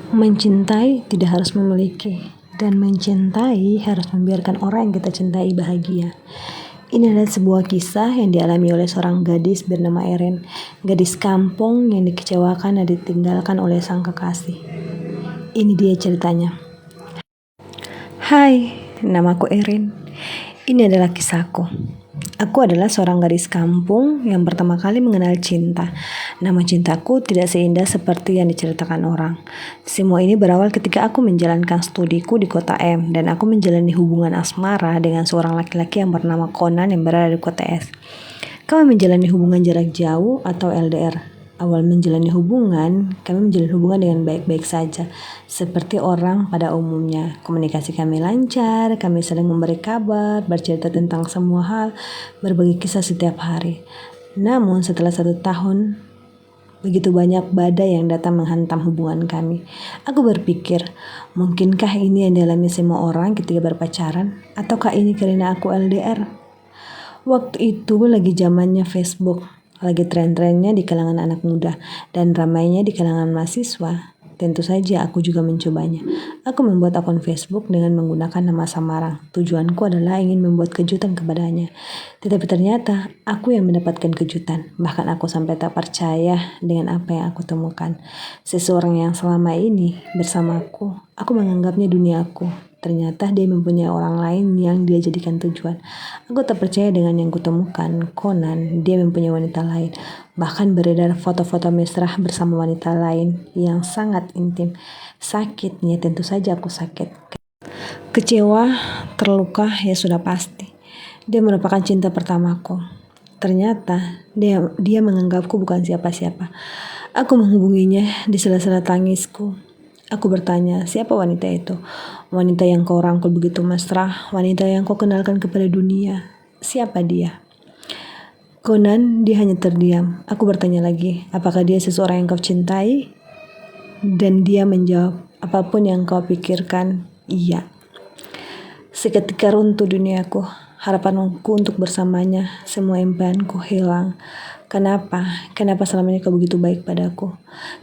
Mencintai tidak harus memiliki, dan mencintai harus membiarkan orang yang kita cintai bahagia. Ini adalah sebuah kisah yang dialami oleh seorang gadis bernama Erin, gadis kampung yang dikecewakan dan ditinggalkan oleh sang kekasih. Ini dia ceritanya. Hai, namaku Erin. Ini adalah kisahku. Aku adalah seorang gadis kampung yang pertama kali mengenal cinta. Nama cintaku tidak seindah seperti yang diceritakan orang. Semua ini berawal ketika aku menjalankan studiku di kota M dan aku menjalani hubungan asmara dengan seorang laki-laki yang bernama Conan yang berada di kota S. Kami menjalani hubungan jarak jauh atau LDR. Awal menjalani hubungan, kami menjalin hubungan dengan baik-baik saja, seperti orang pada umumnya. Komunikasi kami lancar, kami saling memberi kabar, bercerita tentang semua hal, berbagi kisah setiap hari. Namun setelah 1 tahun, begitu banyak badai yang datang menghantam hubungan kami. Aku berpikir, mungkinkah ini yang dialami semua orang ketika berpacaran? Ataukah ini karena aku LDR? Waktu itu lagi zamannya Facebook. Lagi tren-trennya di kalangan anak muda dan ramainya di kalangan mahasiswa. Tentu saja aku juga mencobanya. Aku membuat akun Facebook dengan menggunakan nama samaran. Tujuanku adalah ingin membuat kejutan kepadanya. Tetapi ternyata aku yang mendapatkan kejutan. Bahkan aku sampai tak percaya dengan apa yang aku temukan. Seseorang yang selama ini bersamaku, aku menganggapnya duniaku. Ternyata dia mempunyai orang lain yang dia jadikan tujuan. Aku tak percaya dengan yang kutemukan. Conan, dia mempunyai wanita lain. Bahkan beredar foto-foto mesra bersama wanita lain yang sangat intim. Sakitnya tentu saja aku sakit. Kecewa, terluka, ya sudah pasti. Dia merupakan cinta pertamaku. Ternyata dia menganggapku bukan siapa-siapa. Aku menghubunginya di sela-sela tangisku. Aku bertanya, siapa wanita itu? Wanita yang kau rangkul begitu mesra, wanita yang kau kenalkan kepada dunia. Siapa dia? Conan, dia hanya terdiam. Aku bertanya lagi, apakah dia seseorang yang kau cintai? Dan dia menjawab, apapun yang kau pikirkan, iya. Seketika runtuh duniaku, harapanku untuk bersamanya, semua impianku hilang. Kenapa? Kenapa selama ini kau begitu baik padaku?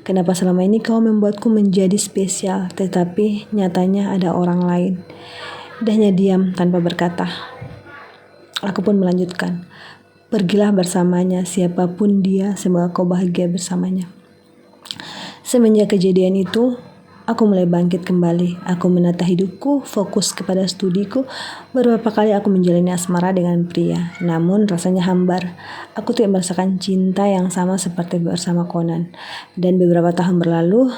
Kenapa selama ini kau membuatku menjadi spesial, tetapi nyatanya ada orang lain? Dia hanya diam tanpa berkata. Aku pun melanjutkan. Pergilah bersamanya, siapapun dia, semoga kau bahagia bersamanya. Semenjak kejadian itu, aku mulai bangkit kembali. Aku menata hidupku, fokus kepada studiku. Beberapa kali aku menjalani asmara dengan pria, namun rasanya hambar. Aku tidak merasakan cinta yang sama seperti bersama Conan. Dan beberapa tahun berlalu,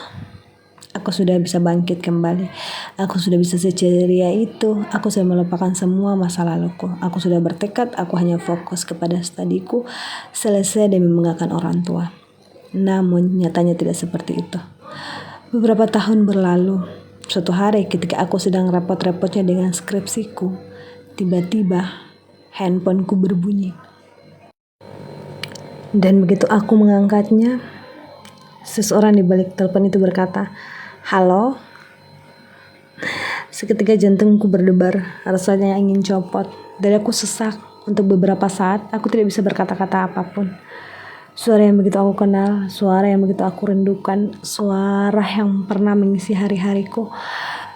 aku sudah bisa bangkit kembali. Aku sudah bisa seceria itu. Aku sudah melupakan semua masa laluku. Aku sudah bertekad, aku hanya fokus kepada studiku, selesai dan membanggakan orang tua. Namun nyatanya tidak seperti itu. Beberapa tahun berlalu, suatu hari ketika aku sedang repot-repotnya dengan skripsiku, tiba-tiba handphoneku berbunyi. Dan begitu aku mengangkatnya, seseorang di balik telepon itu berkata, "Halo?" Seketika jantungku berdebar, rasanya ingin copot. Dadaku sesak. Untuk beberapa saat, aku tidak bisa berkata-kata apapun. Suara yang begitu aku kenal, suara yang begitu aku rindukan, suara yang pernah mengisi hari-hariku,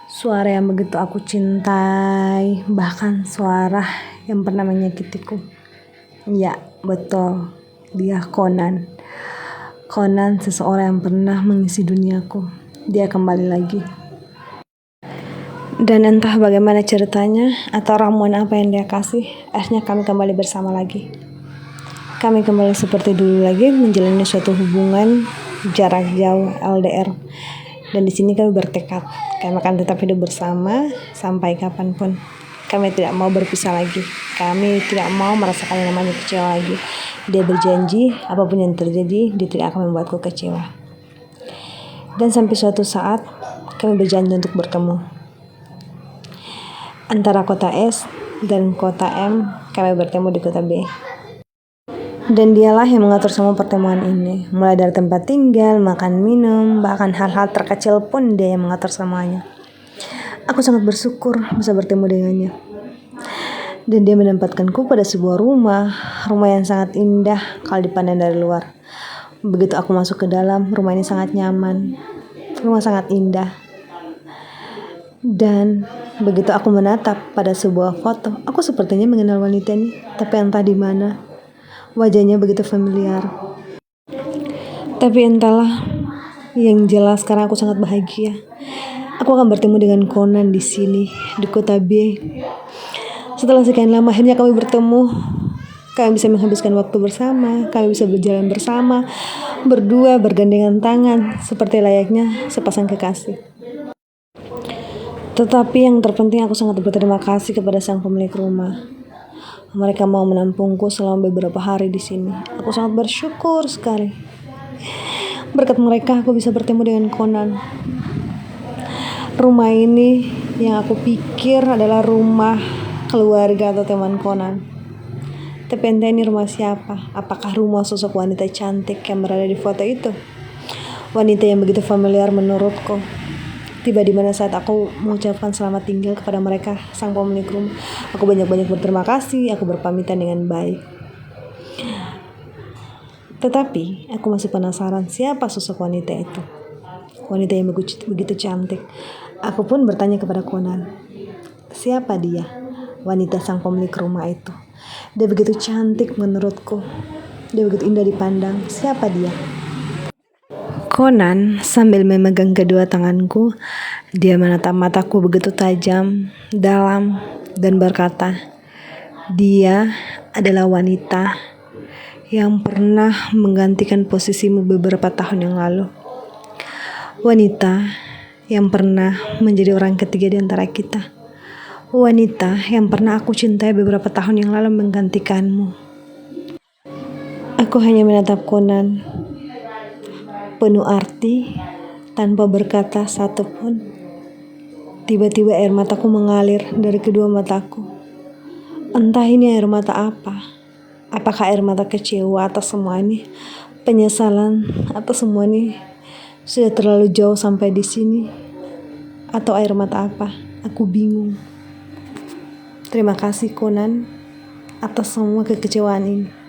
suara yang begitu aku cintai, bahkan suara yang pernah menyakitiku. Ya, betul, dia Conan. Conan, seseorang yang pernah mengisi duniaku. Dia kembali lagi. Dan entah bagaimana ceritanya atau ramuan apa yang dia kasih, akhirnya kami kembali bersama lagi. Kami kembali seperti dulu lagi menjalani suatu hubungan jarak jauh LDR. Dan di sini kami bertekad, kami akan tetap hidup bersama sampai kapanpun. Kami tidak mau berpisah lagi. Kami tidak mau merasakan yang namanya kecewa lagi. Dia berjanji, apapun yang terjadi, dia tidak akan membuatku kecewa. Dan sampai suatu saat, kami berjanji untuk bertemu. Antara kota S dan kota M, kami bertemu di kota B. Dan dialah yang mengatur semua pertemuan ini. Mulai dari tempat tinggal, makan minum, bahkan hal-hal terkecil pun dia yang mengatur semuanya. Aku sangat bersyukur bisa bertemu dengannya. Dan dia menempatkanku pada sebuah rumah yang sangat indah kalau dipandang dari luar. Begitu aku masuk ke dalam, rumah ini sangat nyaman. Rumah sangat indah. Dan begitu aku menatap pada sebuah foto, aku sepertinya mengenal wanita ini, tapi entah di mana. Wajahnya begitu familiar. Tapi entahlah, yang jelas sekarang aku sangat bahagia. Aku akan bertemu dengan Conan di sini, di kota B. Setelah sekian lama akhirnya kami bertemu. Kami bisa menghabiskan waktu bersama, kami bisa berjalan bersama, berdua bergandengan tangan, seperti layaknya sepasang kekasih. Tetapi yang terpenting aku sangat berterima kasih kepada sang pemilik rumah. Mereka mau menampungku selama beberapa hari di sini. Aku sangat bersyukur sekali. Berkat mereka aku bisa bertemu dengan Conan. Rumah ini yang aku pikir adalah rumah keluarga atau teman Conan. Tapi entah ini rumah siapa? Apakah rumah sosok wanita cantik yang berada di foto itu? Wanita yang begitu familiar menurutku. Tiba di mana saat aku mengucapkan selamat tinggal kepada mereka, sang pemilik rumah. Aku banyak-banyak berterima kasih, aku berpamitan dengan baik. Tetapi aku masih penasaran siapa sosok wanita itu. Wanita yang begitu cantik. Aku pun bertanya kepada Conan, siapa dia? Wanita sang pemilik rumah itu. Dia begitu cantik menurutku. Dia begitu indah dipandang. Siapa dia? Conan sambil memegang kedua tanganku, dia menatap mataku begitu tajam, dalam, dan berkata, dia adalah wanita yang pernah menggantikan posisimu beberapa tahun yang lalu. Wanita yang pernah menjadi orang ketiga di antara kita. Wanita yang pernah aku cintai beberapa tahun yang lalu menggantikanmu. Aku hanya menatap Conan, penuh arti, tanpa berkata satupun. Tiba-tiba air mataku mengalir dari kedua mataku. Entah ini air mata apa. Apakah air mata kecewa atas semua ini? Penyesalan atas semua ini sudah terlalu jauh sampai di sini? Atau air mata apa? Aku bingung. Terima kasih Conan atas semua kekecewaan ini.